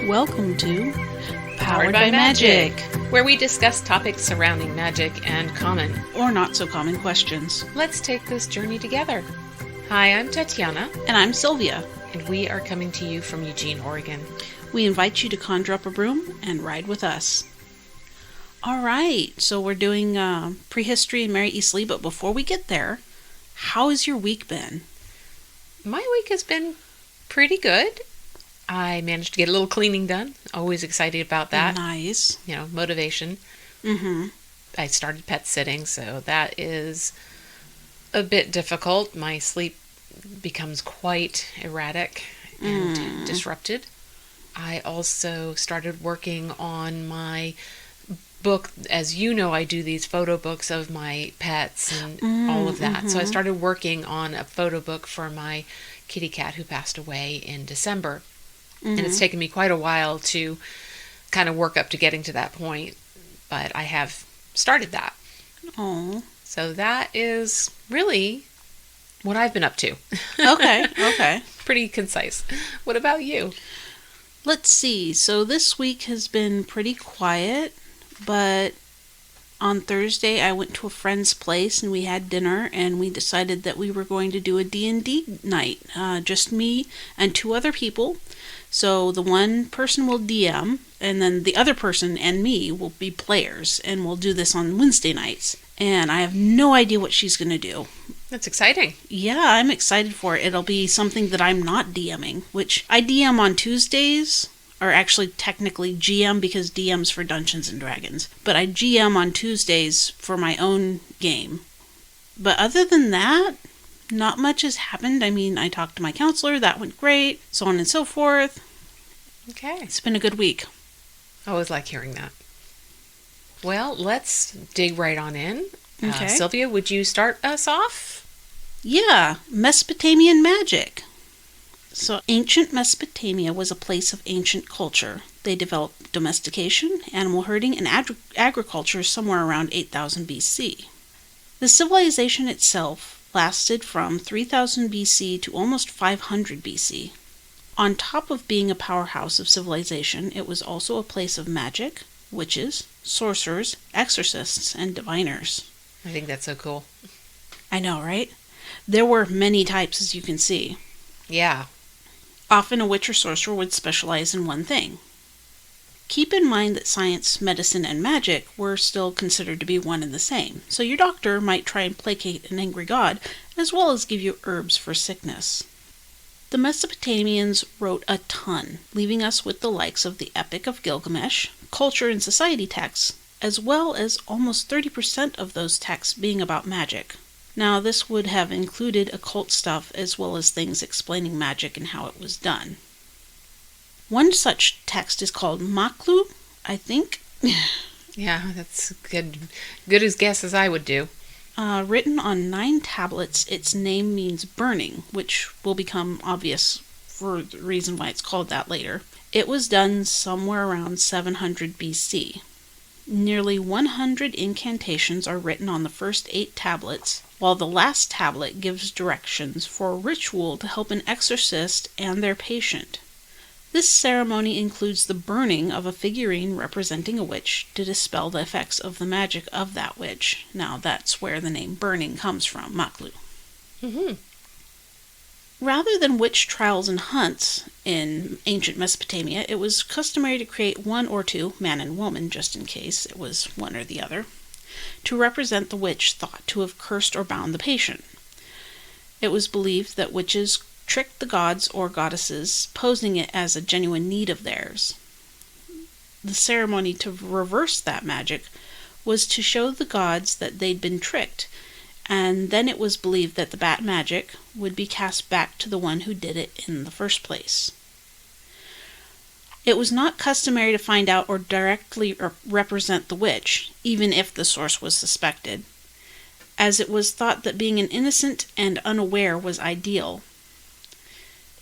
Welcome to Powered by Magic, where we discuss topics surrounding magic and common or not so common questions. Let's take this journey together. Hi, I'm Tatiana. And I'm Sylvia. And we are coming to you from Eugene, Oregon. We invite you to conjure up a broom and ride with us. All right, so we're doing prehistory and Mary Eastley, but before we get there, how has your week been? My week has been pretty good. I managed to get a little cleaning done. Always excited about that. Nice. You know, motivation. Mm-hmm. I started pet sitting, so that is a bit difficult. My sleep becomes quite erratic and disrupted. I also started working on my book. As you know, I do these photo books of my pets and all of that. So I started working on a photo book for my kitty cat who passed away in December. And it's taken me quite a while to kind of work up to getting to that point. But I have started that. Oh. So that is really what I've been up to. Okay. Pretty concise. What about you? Let's see. So this week has been pretty quiet, but on Thursday I went to a friend's place and we had dinner and we decided that we were going to do a D&D night. Just me and two other people. So the one person will DM and then the other person and me will be players, and we'll do this on Wednesday nights. And I have no idea what she's going to do. That's exciting. Yeah, I'm excited for it. It'll be something that I'm not DMing, which I DM on Tuesdays, or actually technically GM because DM's for Dungeons and Dragons. But I GM on Tuesdays for my own game. But other than that, not much has happened. I mean, I talked to my counselor, that went great, so on and so forth. Okay. It's been a good week. I always like hearing that. Well, let's dig right on in. Okay. Sylvia, would you start us off? Yeah, Mesopotamian Magic. So ancient Mesopotamia was a place of ancient culture. They developed domestication, animal herding, and agriculture somewhere around 8000 BC. The civilization itself lasted from 3000 BC to almost 500 BC. On top of being a powerhouse of civilization, it was also a place of magic, witches, sorcerers, exorcists, and diviners. I think that's so cool. I know, right? There were many types, as you can see. Yeah. Often a witch or sorcerer would specialize in one thing. Keep in mind that science, medicine, and magic were still considered to be one and the same, so your doctor might try and placate an angry god, as well as give you herbs for sickness. The Mesopotamians wrote a ton, leaving us with the likes of the Epic of Gilgamesh, culture and society texts, as well as almost 30% of those texts being about magic. Now, this would have included occult stuff as well as things explaining magic and how it was done. One such text is called Maklu, I think. Yeah, that's good as guess as I would do. Written on 9 tablets, its name means burning, which will become obvious for the reason why it's called that later. It was done somewhere around 700 BC. Nearly 100 incantations are written on the first 8 tablets, while the last tablet gives directions for a ritual to help an exorcist and their patient. This ceremony includes the burning of a figurine representing a witch to dispel the effects of the magic of that witch. Now, that's where the name burning comes from, Maklu. Rather than witch trials and hunts in ancient Mesopotamia, it was customary to create one or two, man and woman, just in case it was one or the other, to represent the witch thought to have cursed or bound the patient. It was believed that witches tricked the gods or goddesses, posing it as a genuine need of theirs. The ceremony to reverse that magic was to show the gods that they'd been tricked, and then it was believed that the bad magic would be cast back to the one who did it in the first place. It was not customary to find out or directly represent the witch, even if the source was suspected, as it was thought that being an innocent and unaware was ideal.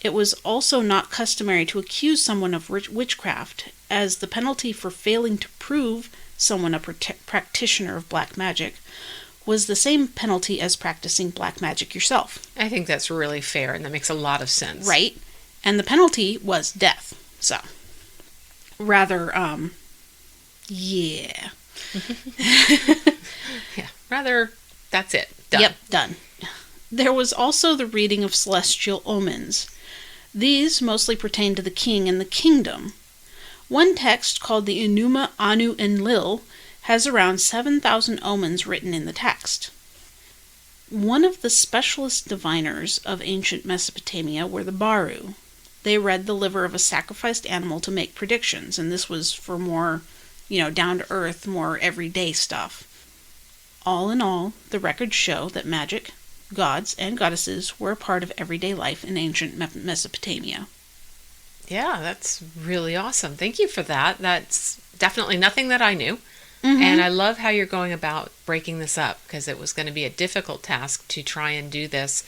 It was also not customary to accuse someone of witchcraft, as the penalty for failing to prove someone a practitioner of black magic was the same penalty as practicing black magic yourself. I think that's really fair, and that makes a lot of sense. Right? And the penalty was death. So, Rather, yeah. Yeah, rather, that's it. Done. Yep, done. There was also the reading of celestial omens. These mostly pertain to the king and the kingdom. One text, called the Enuma, Anu, and Lil, has around 7,000 omens written in the text. One of the specialist diviners of ancient Mesopotamia were the Baru. They read the liver of a sacrificed animal to make predictions, and this was for more, down-to-earth, more everyday stuff. All in all, the records show that magic, gods, and goddesses were a part of everyday life in ancient Mesopotamia. Yeah, that's really awesome. Thank you for that. That's definitely nothing that I knew. Mm-hmm. And I love how you're going about breaking this up, because it was going to be a difficult task to try and do this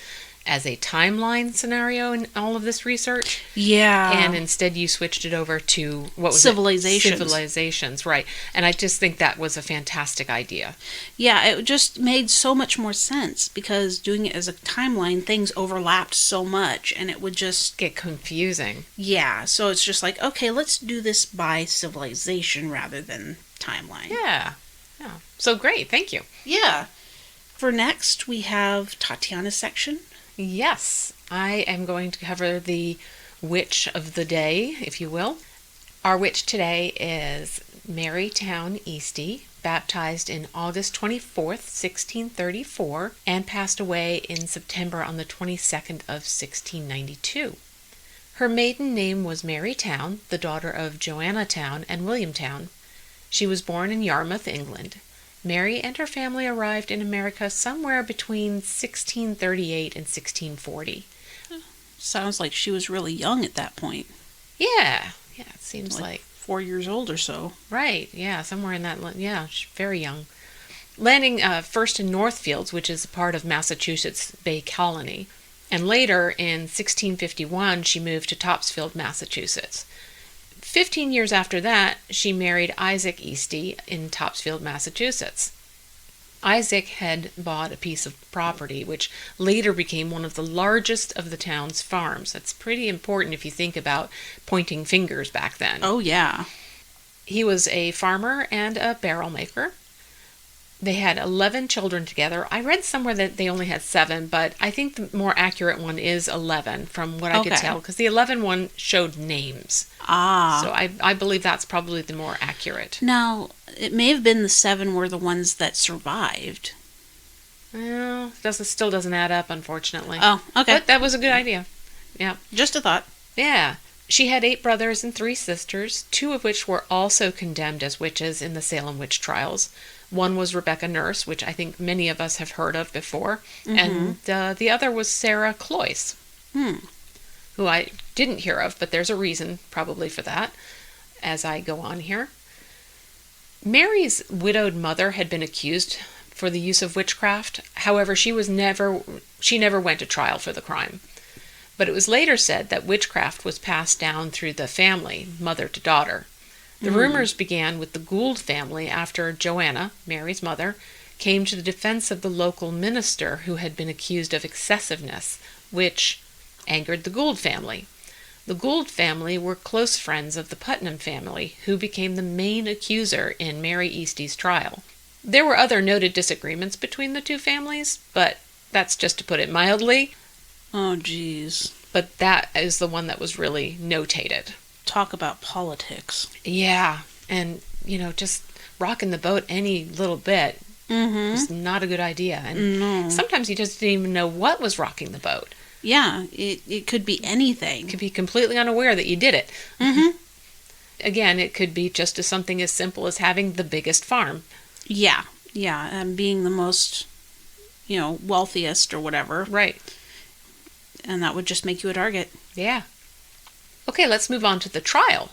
as a timeline scenario in all of this research. Yeah. And instead you switched it over to, what was Civilizations. it? Civilizations, right. And I just think that was a fantastic idea. Yeah, it just made so much more sense, because doing it as a timeline, things overlapped so much, and it would just get confusing. Yeah, so it's just like, okay, let's do this by civilization rather than timeline. Yeah. So great, thank you. Yeah. For next, we have Tatiana's section. Yes, I am going to cover the witch of the day, if you will. Our witch today is Mary Town Easty, baptized in August 24th, 1634, and passed away in September on the 22nd of 1692. Her maiden name was Mary Town, the daughter of Joanna Town and William Town. She was born in Yarmouth, England. Mary and her family arrived in America somewhere between 1638 and 1640. Sounds like she was really young at that point. Yeah, it seems like 4 years old or so. Right, yeah, somewhere in that, yeah, she's very young. Landing first in Northfields, which is a part of Massachusetts Bay Colony, and later in 1651 she moved to Topsfield, Massachusetts. 15 years after that, she married Isaac Easty in Topsfield, Massachusetts. Isaac had bought a piece of property which later became one of the largest of the town's farms. That's pretty important if you think about pointing fingers back then. Oh, yeah. He was a farmer and a barrel maker. They had 11 children together. I read somewhere that they only had 7, but I think the more accurate one is 11 from what I could tell, because the 11 one showed names. Ah. So I believe that's probably the more accurate. Now, it may have been the 7 were the ones that survived. Well, still doesn't add up, unfortunately. Oh, okay. But that was a good idea. Yeah. Just a thought. Yeah. She had 8 brothers and 3 sisters, 2 of which were also condemned as witches in the Salem witch trials. One was Rebecca Nurse, which I think many of us have heard of before, and the other was Sarah Cloyce, who I didn't hear of, but there's a reason probably for that as I go on here. Mary's widowed mother had been accused for the use of witchcraft. However, she never went to trial for the crime. But it was later said that witchcraft was passed down through the family, mother to daughter. The rumors began with the Gould family after Joanna, Mary's mother, came to the defense of the local minister who had been accused of excessiveness, which angered the Gould family. The Gould family were close friends of the Putnam family, who became the main accuser in Mary Easty's trial. There were other noted disagreements between the two families, but that's just to put it mildly. Oh, geez. But that is the one that was really notated. Talk about politics. Yeah, and, just rocking the boat any little bit was not a good idea. And sometimes you just didn't even know what was rocking the boat. Yeah, it could be anything. You could be completely unaware that you did it. Again, it could be just something as simple as having the biggest farm. Yeah, and being the most, wealthiest or whatever. Right. And that would just make you a target. Yeah. Okay, let's move on to the trial.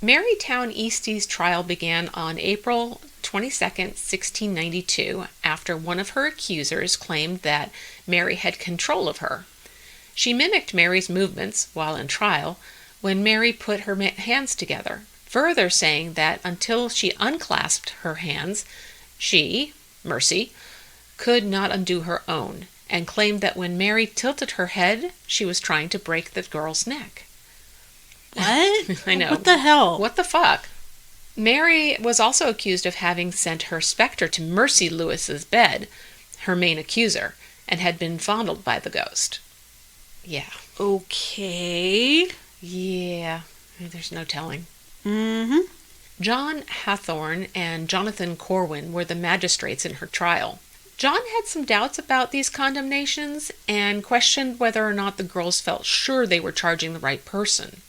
Mary Town Easty's trial began on April 22nd, 1692, after one of her accusers claimed that Mary had control of her. She mimicked Mary's movements while in trial when Mary put her hands together, further saying that until she unclasped her hands, she, Mercy, could not undo her own, and claimed that when Mary tilted her head, she was trying to break the girl's neck. What? I know. What the hell? What the fuck? Mary was also accused of having sent her specter to Mercy Lewis's bed, her main accuser, and had been fondled by the ghost. Yeah. Okay. Yeah. There's no telling. Mm-hmm. John Hathorne and Jonathan Corwin were the magistrates in her trial. John had some doubts about these condemnations and questioned whether or not the girls felt sure they were charging the right person.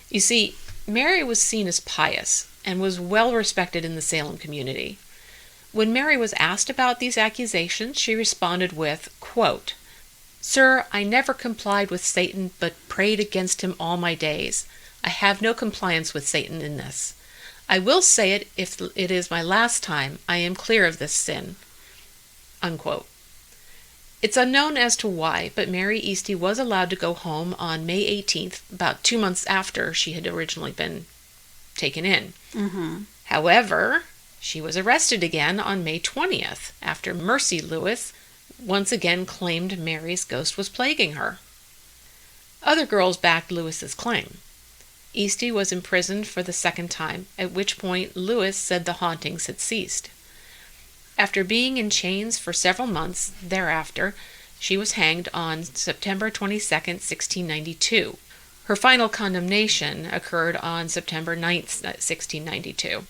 You see, Mary was seen as pious and was well respected in the Salem community. When Mary was asked about these accusations, she responded with, quote, "Sir, I never complied with Satan, but prayed against him all my days. I have no compliance with Satan in this. I will say it if it is my last time. I am clear of this sin." Unquote. It's unknown as to why, but Mary Easty was allowed to go home on May 18th, about 2 months after she had originally been taken in. Mm-hmm. However, she was arrested again on May 20th, after Mercy Lewis once again claimed Mary's ghost was plaguing her. Other girls backed Lewis's claim. Easty was imprisoned for the second time, at which point Lewis said the hauntings had ceased. After being in chains for several months thereafter, she was hanged on September 22nd, 1692. Her final condemnation occurred on September 9th, 1692.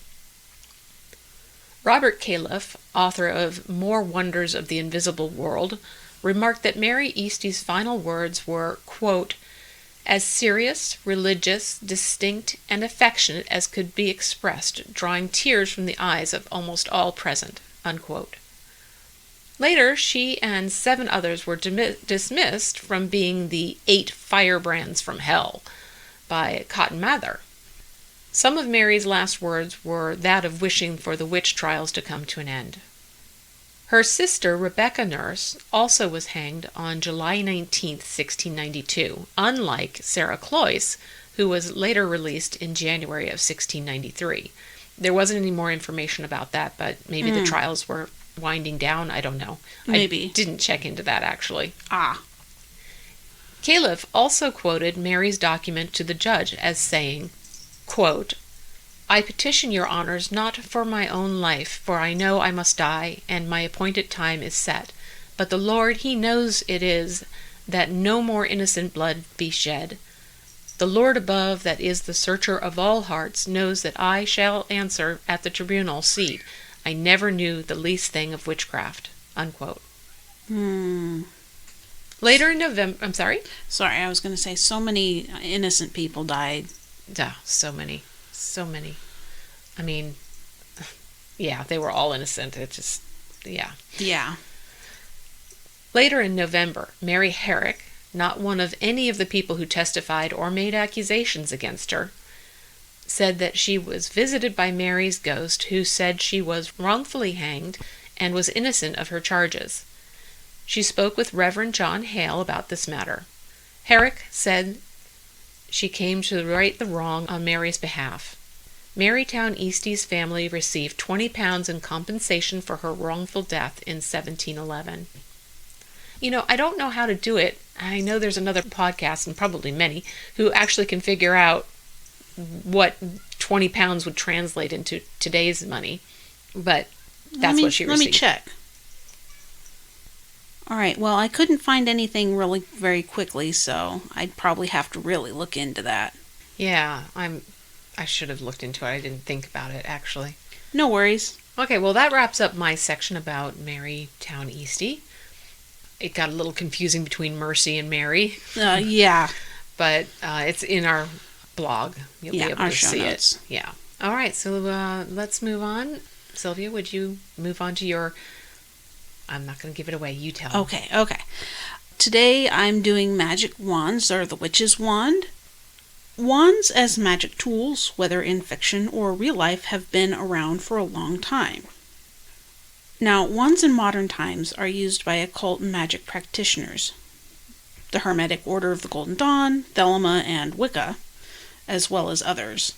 Robert Califf, author of More Wonders of the Invisible World, remarked that Mary Easty's final words were, quote, "as serious, religious, distinct, and affectionate as could be expressed, drawing tears from the eyes of almost all present." Unquote. Later, she and 7 others were dismissed from being the 8 firebrands from hell by Cotton Mather. Some of Mary's last words were that of wishing for the witch trials to come to an end. Her sister, Rebecca Nurse, also was hanged on July 19th, 1692, unlike Sarah Cloyce, who was later released in January of 1693. There wasn't any more information about that, but maybe the trials were winding down. I don't know. Maybe. I didn't check into that, actually. Ah. Califf also quoted Mary's document to the judge as saying, quote, "I petition your honors not for my own life, for I know I must die, and my appointed time is set. But the Lord, he knows it is, that no more innocent blood be shed. The Lord above, that is the searcher of all hearts, knows that I shall answer at the tribunal seat. I never knew the least thing of witchcraft." Unquote. Later in November, I'm sorry? Sorry, I was going to say so many innocent people died. So many. I mean, yeah, they were all innocent. It just, yeah. Yeah. Later in November, Mary Herrick, not one of any of the people who testified or made accusations against her, said that she was visited by Mary's ghost, who said she was wrongfully hanged and was innocent of her charges. She spoke with Reverend John Hale about this matter. Herrick said she came to right the wrong on Mary's behalf. Marytown Easty's family received £20 in compensation for her wrongful death in 1711. You know, I don't know how to do it. I know there's another podcast, and probably many, who actually can figure out what £20 would translate into today's money. But that's what she received. Let me check. All right, well, I couldn't find anything really very quickly, so I'd probably have to really look into that. Yeah, I should have looked into it. I didn't think about it, actually. No worries. Okay, well, that wraps up my section about Marytown Easty. It got a little confusing between Mercy and Mary. Yeah. But it's in our blog. You'll be able our to show see notes. it. Yeah. All right, so let's move on. Sylvia, would you move on to your... I'm not going to give it away. You tell me. Okay. Today I'm doing magic wands, or the witch's wand. Wands as magic tools, whether in fiction or real life, have been around for a long time. Now, wands in modern times are used by occult magic practitioners, the Hermetic Order of the Golden Dawn, Thelema, and Wicca, as well as others.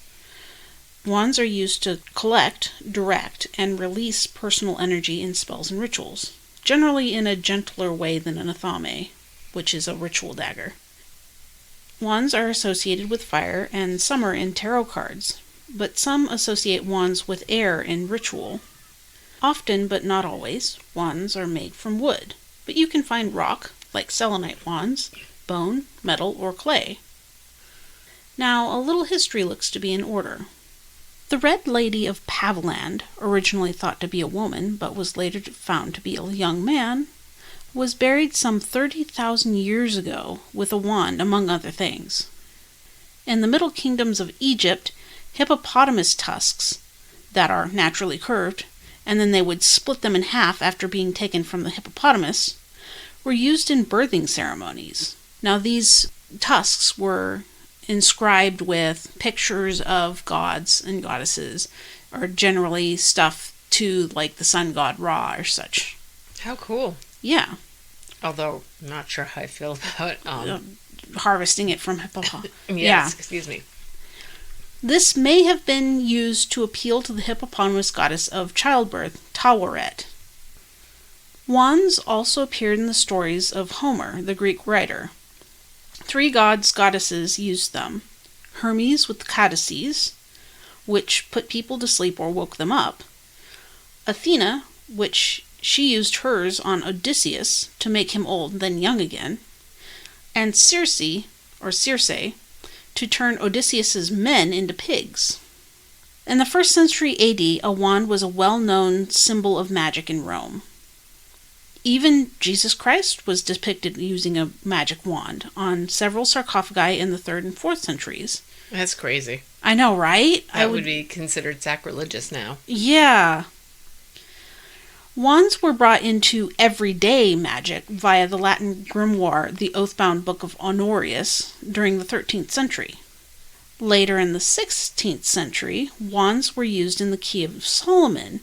Wands are used to collect, direct, and release personal energy in spells and rituals, generally in a gentler way than an athame, which is a ritual dagger. Wands are associated with fire, and some are in tarot cards, but some associate wands with air in ritual. Often, but not always, wands are made from wood, but you can find rock, like selenite wands, bone, metal, or clay. Now, a little history looks to be in order. The Red Lady of Paviland, originally thought to be a woman, but was later found to be a young man, was buried some 30,000 years ago with a wand, among other things. In the Middle Kingdoms of Egypt, hippopotamus tusks, that are naturally curved, and then they would split them in half after being taken from the hippopotamus, were used in birthing ceremonies. Now these tusks were inscribed with pictures of gods and goddesses, or generally stuff to like the sun god Ra or such. How cool. Yeah. Although, I'm not sure how I feel about harvesting it from hippopotamus. Yes, yeah. Excuse me. This may have been used to appeal to the hippopotamus goddess of childbirth, Taweret. Wands also appeared in the stories of Homer, the Greek writer. 3 goddesses used them. Hermes with cadices, which put people to sleep or woke them up. Athena, which she used hers on Odysseus to make him old, then young again. And Circe, to turn Odysseus's men into pigs. In the 1st century AD, a wand was a well-known symbol of magic in Rome. Even Jesus Christ was depicted using a magic wand on several sarcophagi in the 3rd and 4th centuries. That's crazy. I know, right? That would be considered sacrilegious now. Yeah. Wands were brought into everyday magic via the Latin grimoire, the oath-bound Book of Honorius, during the 13th century. Later in the 16th century, wands were used in the Key of Solomon,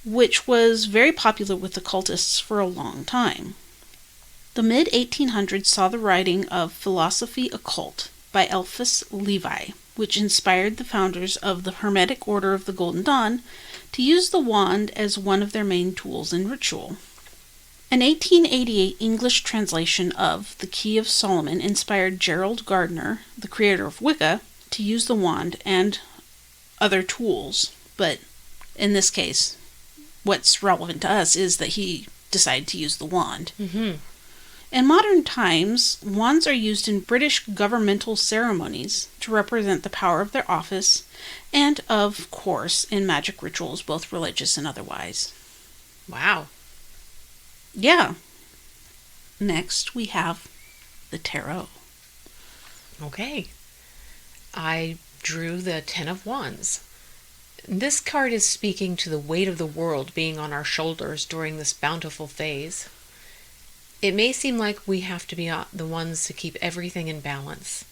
which was very popular with occultists for a long time. The mid-1800s saw the writing of Philosophy Occult by Eliphas Levi, which inspired the founders of the Hermetic Order of the Golden Dawn to use the wand as one of their main tools in ritual. An 1888 English translation of The Key of Solomon inspired Gerald Gardner, the creator of Wicca, to use the wand and other tools, but in this case, what's relevant to us is that he decided to use the wand. Mm-hmm. In modern times, wands are used in British governmental ceremonies to represent the power of their office and, of course, in magic rituals, both religious and otherwise. Wow. Yeah. Next, we have the tarot. Okay. I drew the 10 of Wands. This card is speaking to the weight of the world being on our shoulders during this bountiful phase. It may seem like we have to be the ones to keep everything in balance.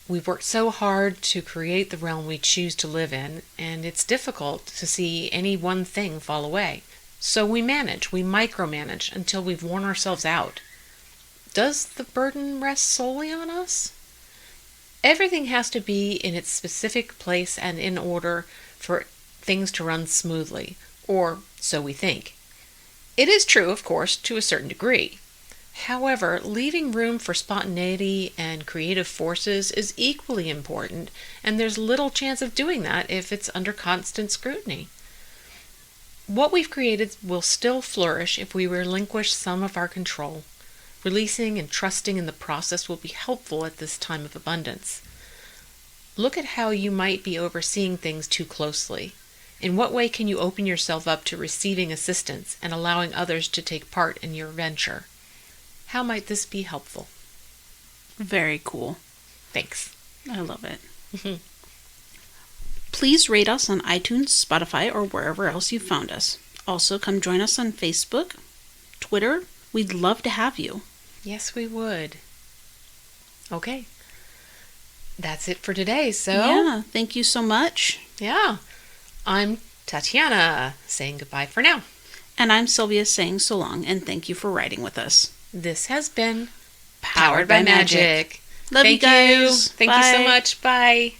We've worked so hard to create the realm we choose to live in, and it's difficult to see any one thing fall away. So we micromanage until we've worn ourselves out. Does the burden rest solely on us? Everything has to be in its specific place and in order for things to run smoothly, or so we think. It is true, of course, to a certain degree. However, leaving room for spontaneity and creative forces is equally important, and there's little chance of doing that if it's under constant scrutiny. What we've created will still flourish if we relinquish some of our control. Releasing and trusting in the process will be helpful at this time of abundance. Look at how you might be overseeing things too closely. In what way can you open yourself up to receiving assistance and allowing others to take part in your venture? How might this be helpful? Very cool. Thanks. I love it. Please rate us on iTunes, Spotify, or wherever else you found us. Also, come join us on Facebook, Twitter. We'd love to have you. Yes, we would. Okay. That's it for today, so... Yeah, thank you so much. Yeah. I'm Tatiana, saying goodbye for now. And I'm Sylvia saying so long, and thank you for writing with us. This has been Powered by Magic. Love you guys. Thank you so much. Bye.